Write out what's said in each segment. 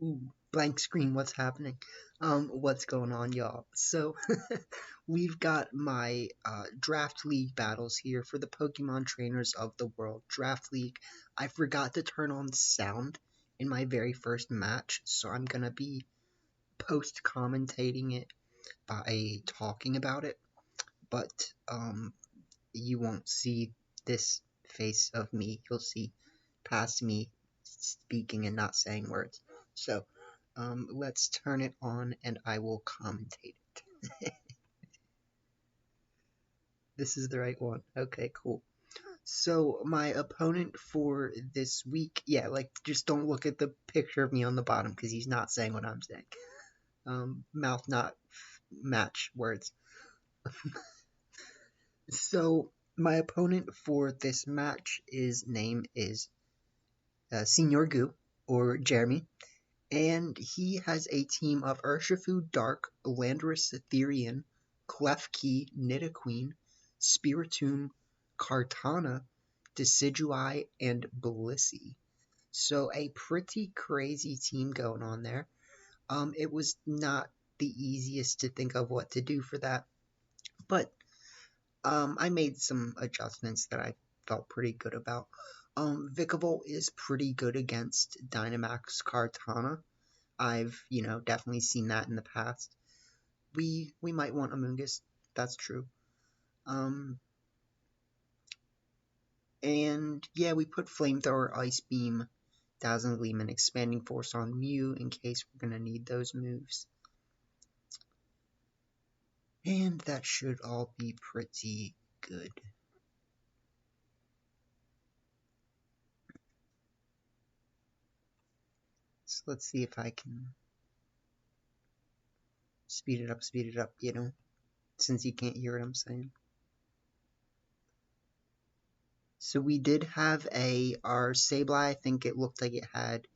Ooh, blank screen, what's happening? What's going on, y'all? So, we've got my Draft League battles here for the Pokemon Trainers of the World Draft League. I forgot to turn on sound in my very first match, so I'm gonna be post-commentating it by talking about it, but, you won't see this face of me. You'll see past me speaking and not saying words. So, let's turn it on and I will commentate it. This is the right one. Okay, cool. So, my opponent for this week, yeah, like, just don't look at the picture of me on the bottom because he's not saying what I'm saying. Mouth not match words. So, my opponent for this match, his name is Senior Goo, or Jeremy. And he has a team of Urshifu, Dark, Landorus, Etherean, Klefki, Nidoqueen, Spiritomb, Kartana, Decidueye, and Blissey. So a pretty crazy team going on there. It was not the easiest to think of what to do for that, but I made some adjustments that I felt pretty good about. Vikavolt is pretty good against Dynamax Kartana. I've, definitely seen that in the past. We might want Amoonguss, that's true. And yeah, we put Flamethrower, Ice Beam, Dazzling Gleam, and Expanding Force on Mew in case we're gonna need those moves. And that should all be pretty good. So let's see if I can speed it up, since you can't hear what I'm saying. So we did have our Sableye, I think it looked like it had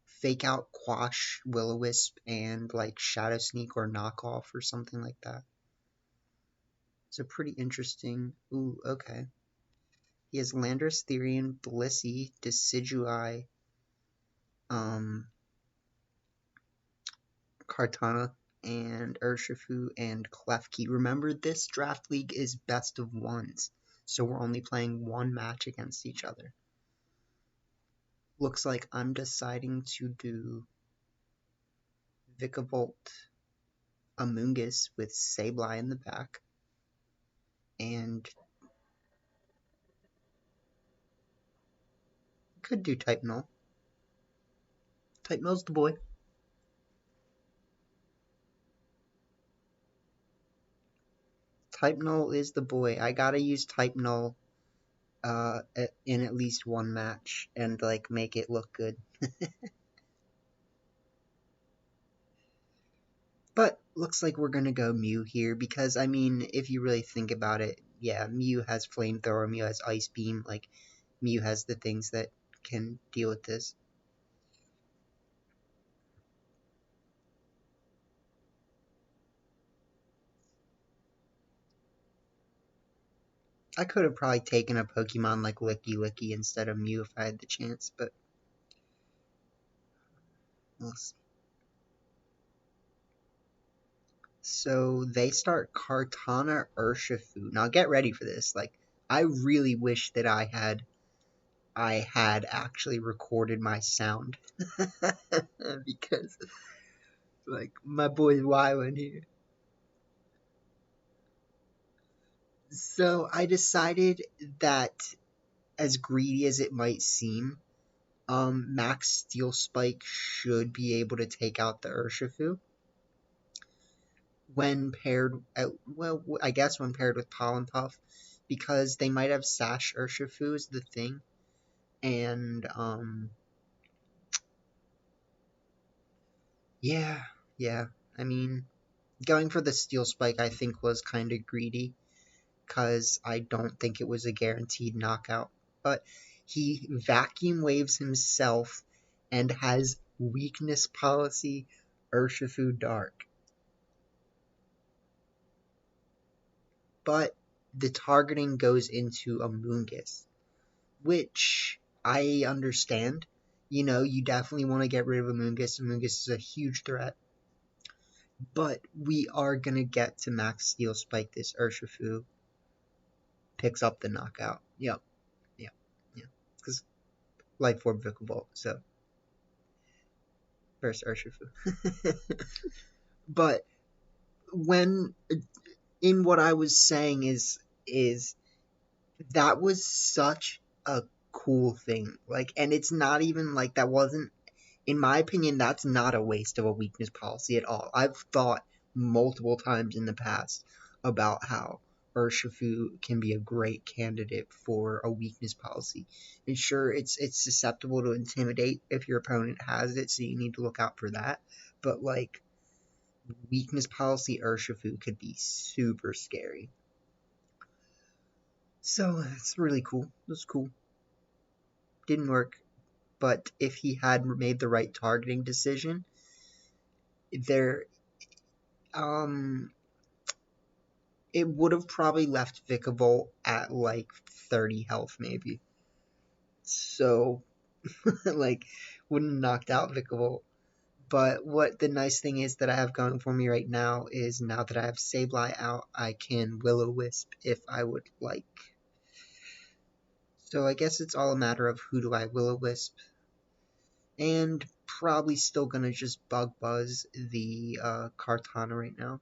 Fake Out, Quash, Will-O-Wisp, and like Shadow Sneak or Knockoff or something like that. So pretty interesting. Ooh, okay. He has Landorus, Therian, Blissey, Decidueye, Kartana, and Urshifu, and Klefki. Remember, this draft league is best of ones, so we're only playing one match against each other. Looks like I'm deciding to do Vikavolt Amoonguss with Sableye in the back, and could do Type Null. Type Null's the boy. Type Null is the boy. I gotta use Type Null in at least one match and like make it look good. But looks like we're gonna go Mew here because I mean, if you really think about it, yeah, Mew has Flamethrower, Mew has Ice Beam, like Mew has the things that can deal with this. I could have probably taken a Pokemon like Licky instead of Mew if I had the chance, but we'll see. So they start Kartana Urshifu. Now get ready for this. Like, I really wish that I had actually recorded my sound because like my boy's wilding here. So I decided that, as greedy as it might seem, Max Steel Spike should be able to take out the Urshifu when paired, I guess when paired with Pollen Puff, because they might have Sash Urshifu is the thing, and yeah, I mean, going for the Steel Spike I think was kind of greedy, because I don't think it was a guaranteed knockout. But he vacuum waves himself and has weakness policy Urshifu Dark. But the targeting goes into Amoonguss, which I understand. You definitely want to get rid of Amoonguss. Amoonguss is a huge threat. But we are going to get to Max Steel Spike this Urshifu picks up the knockout. Yep, yep, yeah. Because Life Orb Vikavolt, so first Urshifu. But when in what I was saying is that was such a cool thing. Like, and it's not even like that wasn't, in my opinion, that's not a waste of a weakness policy at all. I've thought multiple times in the past about how Urshifu can be a great candidate for a weakness policy. And sure, it's susceptible to intimidate if your opponent has it, so you need to look out for that. But like weakness policy Urshifu could be super scary. So it's really cool. It was cool. Didn't work, but if he had made the right targeting decision, there um it would have probably left Vikavolt at like 30 health maybe. So like wouldn't have knocked out Vikavolt. But what the nice thing is that I have going for me right now is now that I have Sableye out, I can Will-O-Wisp if I would like. So I guess it's all a matter of who do I Will-O-Wisp. And probably still gonna just Bug Buzz the Kartana right now.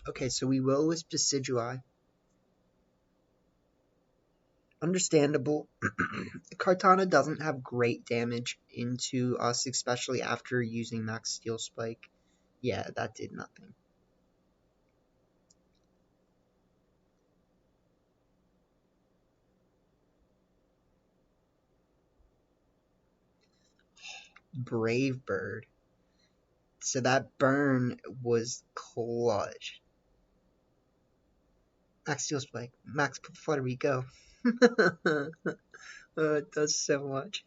Okay, so we Will-O-Wisp Decidueye. Understandable. Kartana doesn't have great damage into us, especially after using Max Steel Spike. Yeah, that did nothing. Brave Bird. So that burn was clutch. Max Steel Spike. Max Fluttery, go. Oh, it does so much.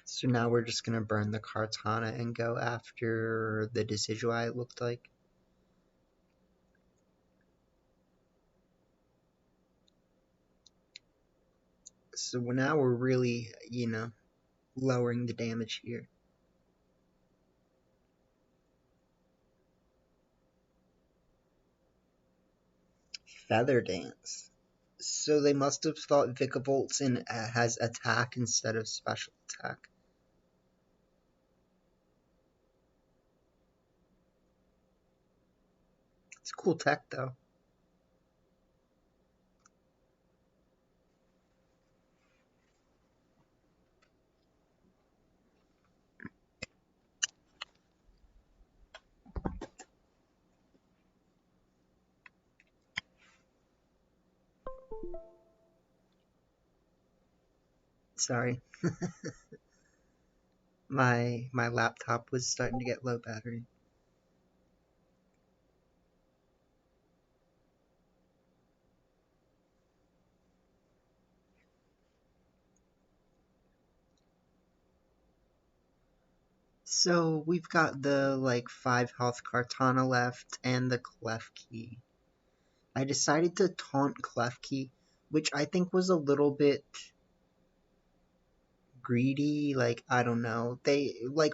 So now we're just gonna burn the Kartana and go after the Decidueye, it looked like. So now we're really, lowering the damage here. Feather Dance. So they must have thought Vikavolt has attack instead of special attack. It's cool tech though. Sorry. My laptop was starting to get low battery. So we've got the like 5 health Kartana left and the Klefki. I decided to taunt Klefki, which I think was a little bit greedy. Like, I don't know.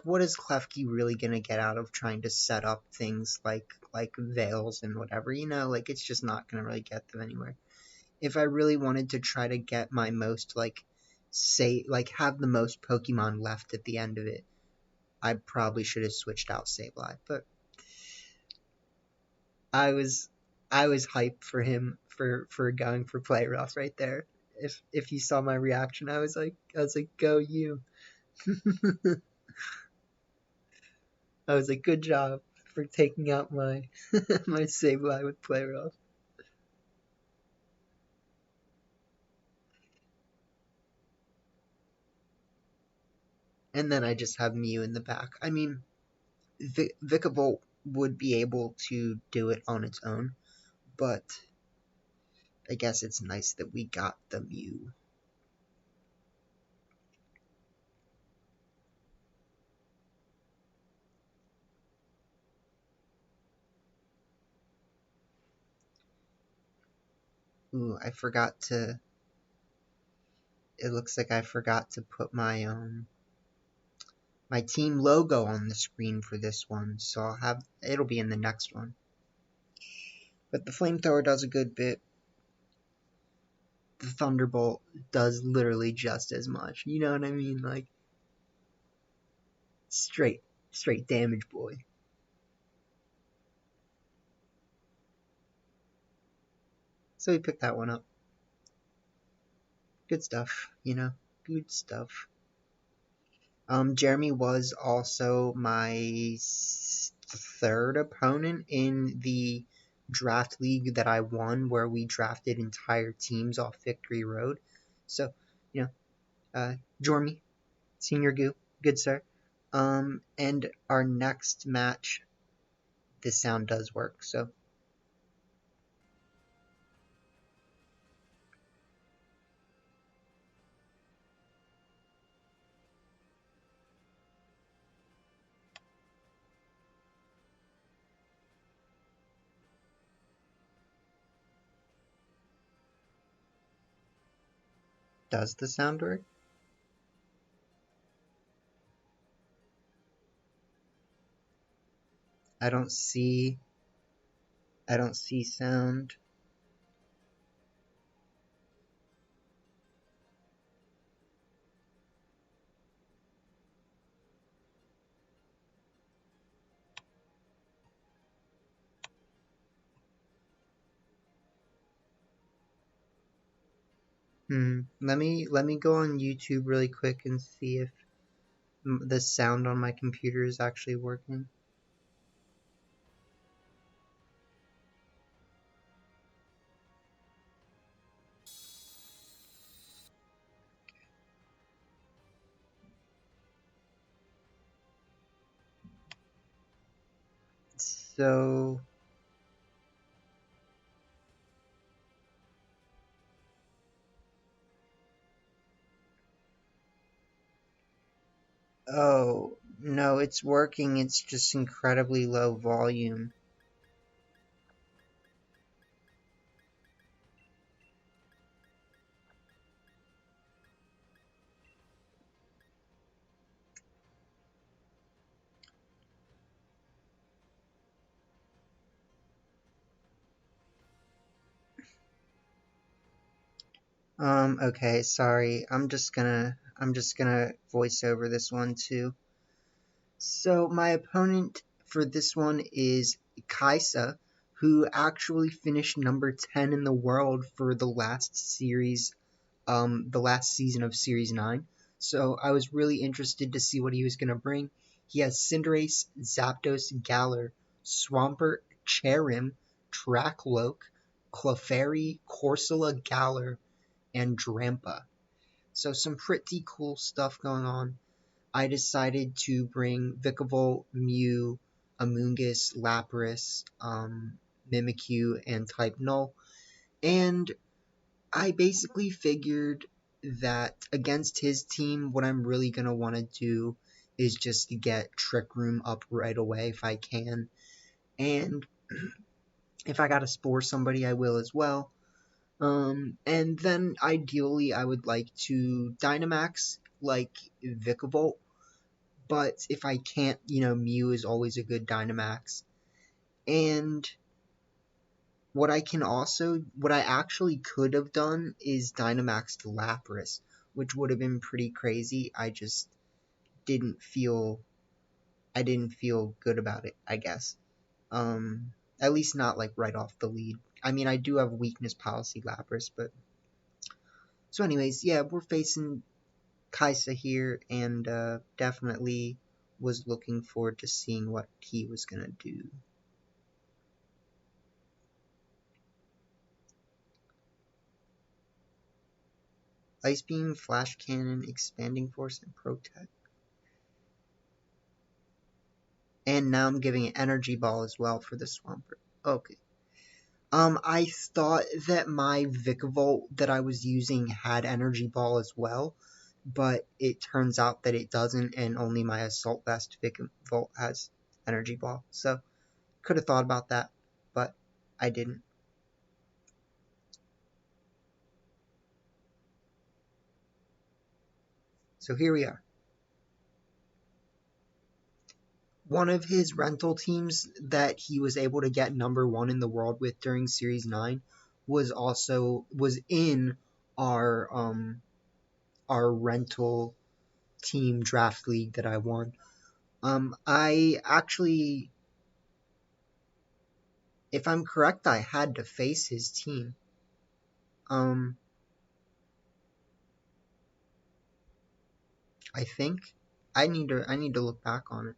What is Klefki really gonna get out of trying to set up things like veils and whatever? Like it's just not gonna really get them anywhere. If I really wanted to try to get my most have the most Pokemon left at the end of it, I probably should have switched out Sableye. But I was I was hyped for him for going for play rough right there. If you saw my reaction, I was like, go you. I was like, good job for taking out my my Sableye with play rough. And then I just have Mew in the back. I mean, Vikavolt would be able to do it on its own, but I guess it's nice that we got the Mew. Ooh, I forgot to. It looks like I forgot to put my team logo on the screen for this one, so it'll be in the next one. But the flamethrower does a good bit. The thunderbolt does literally just as much. You know what I mean? Like straight damage, boy. So we picked that one up. Good stuff, good stuff. Jeremy was also my third opponent in the draft league that I won, where we drafted entire teams off Victory Road. So, you know, Jormy, Senior Goo, good sir. And our next match, this sound does work, so. Does the sound work? I don't see sound. Let me go on YouTube really quick and see if the sound on my computer is actually working. So, oh, no, it's working. It's just incredibly low volume. Okay, sorry. I'm just gonna voice over this one too. So my opponent for this one is Kaisa, who actually finished number 10 in the world for the last season of Series 9. So I was really interested to see what he was going to bring. He has Cinderace, Zapdos, Galar, Swampert, Cherim, Dracloak, Clefairy, Corsola, Galar, and Drampa. So some pretty cool stuff going on. I decided to bring Vikavolt, Mew, Amoonguss, Lapras, Mimikyu, and Type Null. And I basically figured that against his team, what I'm really going to want to do is just get Trick Room up right away if I can. And if I got to spore somebody, I will as well. And then ideally, I would like to Dynamax like Vikavolt. But if I can't, Mew is always a good Dynamax. And what I actually could have done is Dynamaxed Lapras, which would have been pretty crazy. I just didn't feel, I didn't feel good about it, I guess. At least not like right off the lead. I mean, I do have weakness policy Lapras, but so anyways, yeah, we're facing Kaisa here, and definitely was looking forward to seeing what he was going to do. Ice Beam, Flash Cannon, Expanding Force, and Protect. And now I'm giving it Energy Ball as well for the Swampert. Okay. I thought that my Vikavolt that I was using had Energy Ball as well, but it turns out that it doesn't, and only my Assault Vest Vikavolt has Energy Ball. So, could have thought about that, but I didn't. So here we are. One of his rental teams that he was able to get #1 in the world with during Series 9 was in our rental team draft league that I won. I actually, if I'm correct, I had to face his team. I think I need to look back on it.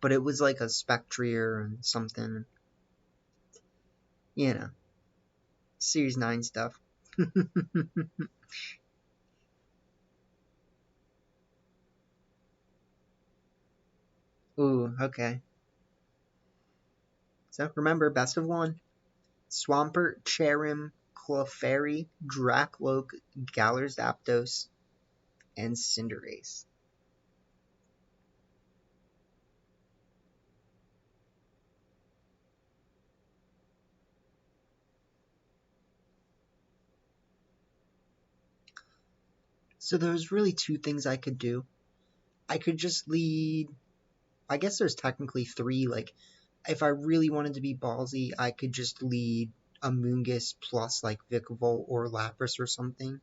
But it was like a Spectrier and something, you know, Series 9 stuff. Ooh, okay. So remember, best of 1. Swampert, Cherim, Clefairy, Drakloak, Galar Zapdos, and Cinderace. So there's really 2 things I could do. I could just lead, I guess there's technically 3, like, if I really wanted to be ballsy, I could just lead Amoonguss plus, like, Vikavolt or Lapras or something.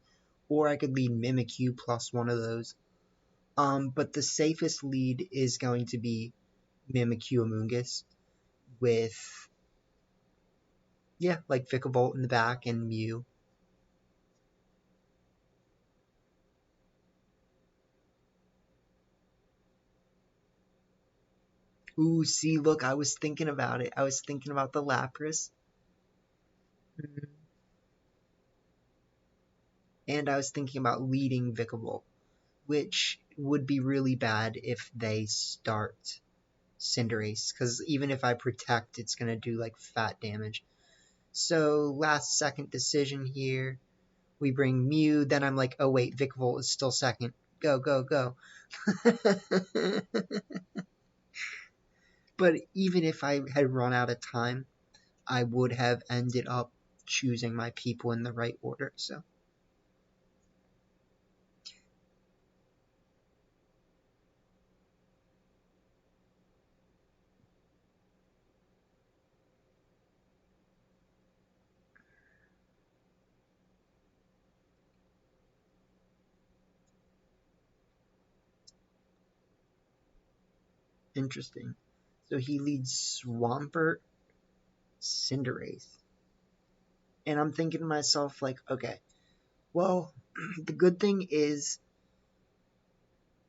Or I could lead Mimikyu plus one of those. But the safest lead is going to be Mimikyu Amoonguss with, yeah, like Vikavolt in the back and Mew. Ooh, see, look, I was thinking about it. I was thinking about the Lapras. Mhm. And I was thinking about leading Vikavolt, which would be really bad if they start Cinderace, because even if I protect, it's going to do like fat damage. So, last second decision here. We bring Mew, then I'm like, oh wait, Vikavolt is still second. Go, go, go. But even if I had run out of time, I would have ended up choosing my people in the right order, so. Interesting. So he leads Swampert, Cinderace. And I'm thinking to myself, like, okay, well, the good thing is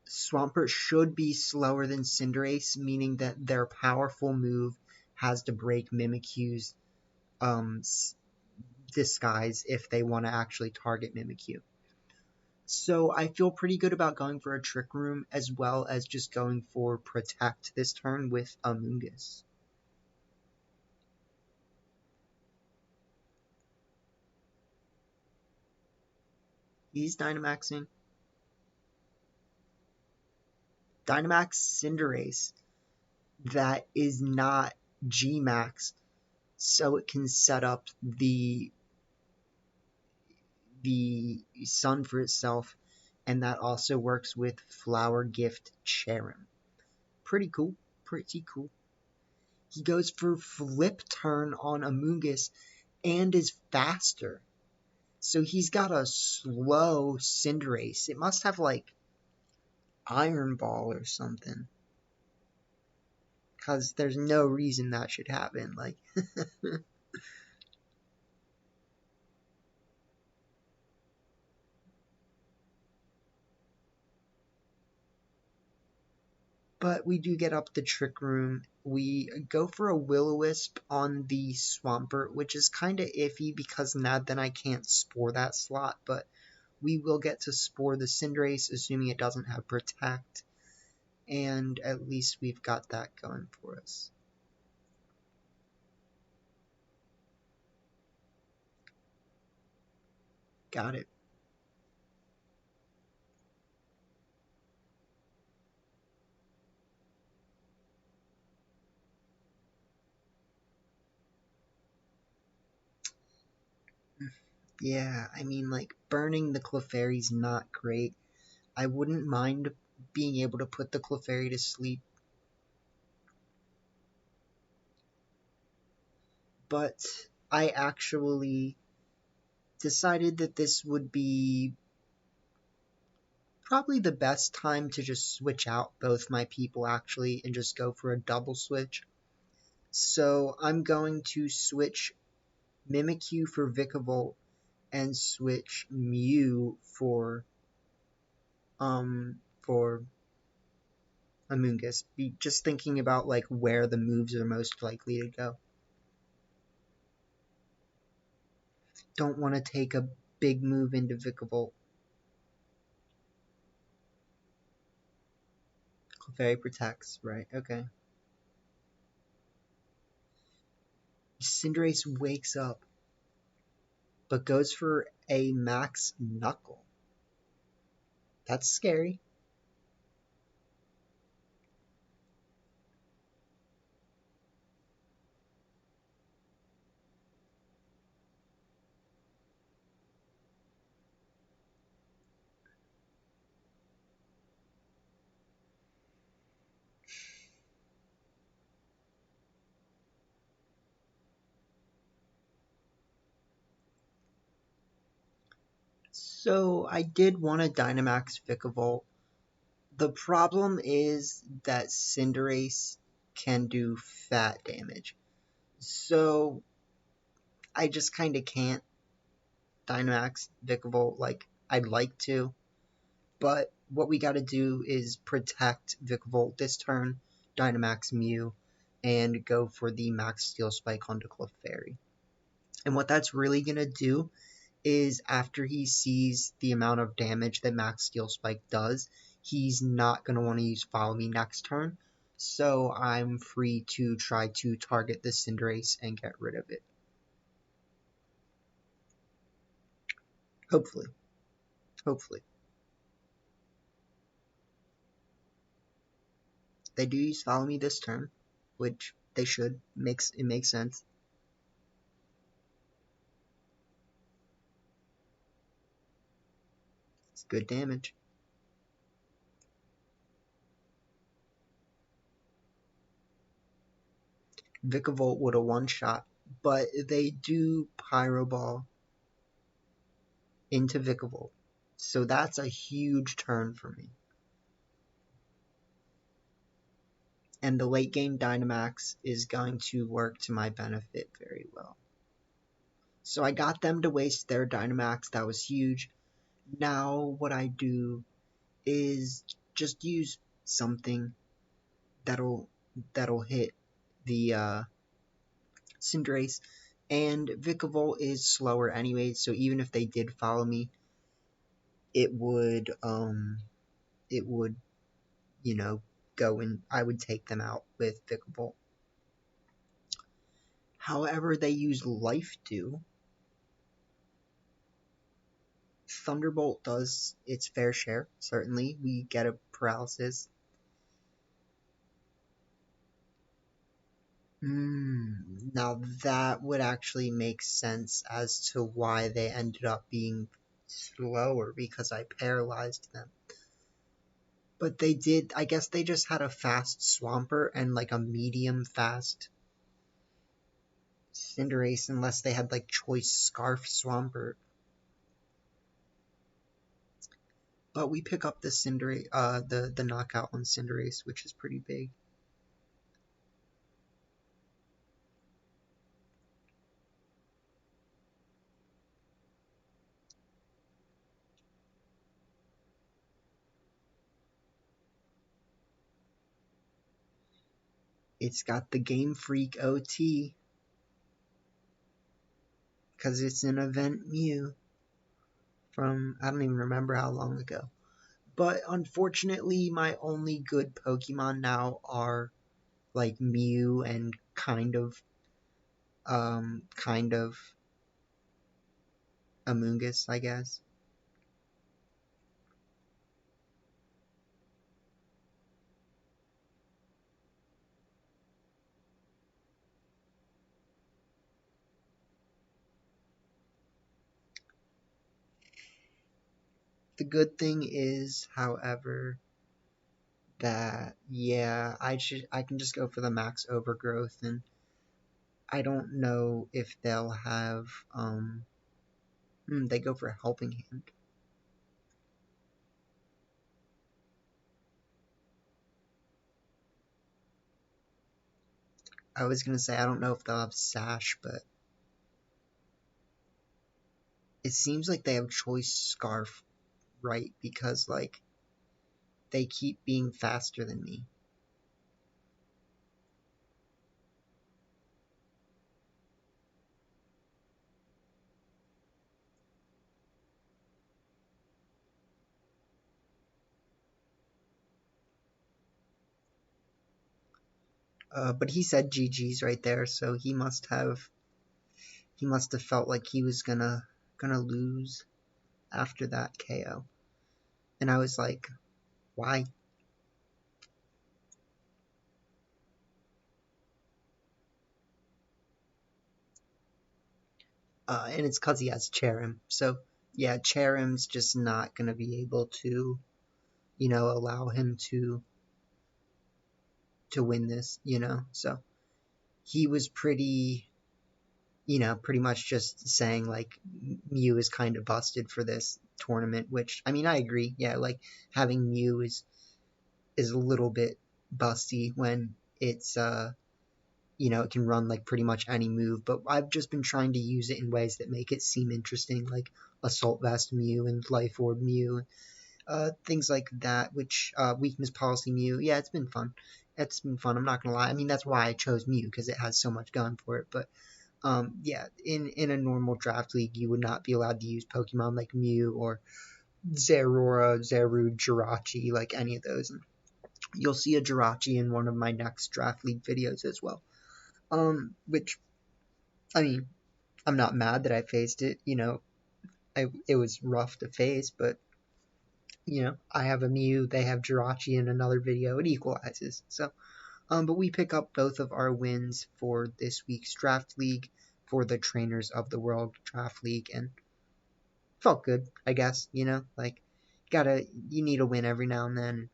Swampert should be slower than Cinderace, meaning that their powerful move has to break Mimikyu's um, disguise if they want to actually target Mimikyu. So I feel pretty good about going for a Trick Room as well as just going for Protect this turn with Amoonguss. He's Dynamaxing. Dynamax Cinderace that is not G-Max, so it can set up the sun for itself, and that also works with Flower Gift Cherim. Pretty cool. Pretty cool. He goes for Flip Turn on Amoonguss and is faster. So he's got a slow Cinderace. It must have like Iron Ball or something. Because there's no reason that should happen. Like, But we do get up the Trick Room. We go for a Will-O-Wisp on the Swampert, which is kind of iffy because now then I can't Spore that slot, but we will get to Spore the Cinderace, assuming it doesn't have Protect, and at least we've got that going for us. Got it. Yeah, I mean, like, burning the Clefairy's not great. I wouldn't mind being able to put the Clefairy to sleep, but I actually decided that this would be probably the best time to just switch out both my people actually and just go for a double switch. So I'm going to switch Mimikyu for Vikavolt and switch Mew for Amoonguss. Be just thinking about like where the moves are most likely to go. Don't want to take a big move into Vikavolt. Clefairy protects, right? Okay. Cinderace wakes up, but goes for a max Knuckle. That's scary. So I did want to Dynamax Vikavolt. The problem is that Cinderace can do fat damage. So I just kind of can't Dynamax Vikavolt like I'd like to. But what we got to do is protect Vikavolt this turn, Dynamax Mew, and go for the Max Steel Spike onto Clefairy. And what that's really going to do is after he sees the amount of damage that Max Steel Spike does, he's not going to want to use Follow Me next turn. So I'm free to try to target the Cinderace and get rid of it. Hopefully. Hopefully. They do use Follow Me this turn, which they should. It makes sense. It's good damage. Vikavolt would have one-shot, but they do Pyro Ball into Vikavolt. So that's a huge turn for me. And the late game Dynamax is going to work to my benefit very well. So I got them to waste their Dynamax. That was huge. Now what I do is just use something that'll hit the Cinderace. And Vikavolt is slower anyway, so even if they did follow me, it would you know, go and I would take them out with Vikavolt. However, they use Life Dew. Thunderbolt does its fair share, certainly. We get a paralysis. Now that would actually make sense as to why they ended up being slower, because I paralyzed them. But they did, I guess they just had a fast Swampert and like a medium fast Cinderace, unless they had like choice Scarf Swampert. But we pick up the the knockout on Cinderace, which is pretty big. It's got the Game Freak OT because it's an event Mew from I don't even remember how long ago. But unfortunately, my only good Pokemon now are like Mew and kind of Amoonguss, I guess. The good thing is, however, that yeah, I can just go for the max overgrowth, and I don't know if they'll have they go for a helping hand. I was gonna say I don't know if they'll have Sash, but it seems like they have Choice Scarf, right? Because like they keep being faster than me. But he said GG's right there, so he must have felt like he was gonna lose after that KO. And I was like, why? And it's because he has Cherim. So yeah, Cherim's just not gonna be able to, allow him to win this. So he was pretty much just saying like Mew is kind of busted for this tournament, which I mean I agree. Yeah, like having Mew is a little bit busty when it's it can run like pretty much any move, but I've just been trying to use it in ways that make it seem interesting, like Assault Vest Mew and Life Orb Mew, things like that, which Weakness Policy Mew. Yeah, it's been fun. It's been fun. I'm not gonna lie. I mean, that's why I chose Mew because it has so much gun for it. But yeah, in a normal draft league, you would not be allowed to use Pokemon like Mew or Zerora, Zeru, Jirachi, like any of those. And you'll see a Jirachi in one of my next draft league videos as well. Which I mean, I'm not mad that I faced it. It was rough to face, but I have a Mew, they have Jirachi in another video. It equalizes. So, but we pick up both of our wins for this week's draft league for the Trainers of the World draft league, and felt good, I guess. Like you need a win every now and then.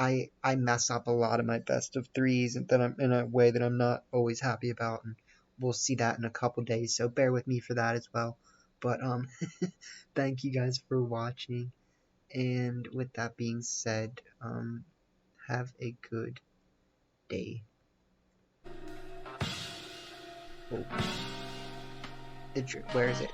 I mess up a lot of my best of threes, and then I'm in a way that I'm not always happy about, and we'll see that in a couple days. So bear with me for that as well. But thank you guys for watching, and with that being said, have a good day. Oh, where is it?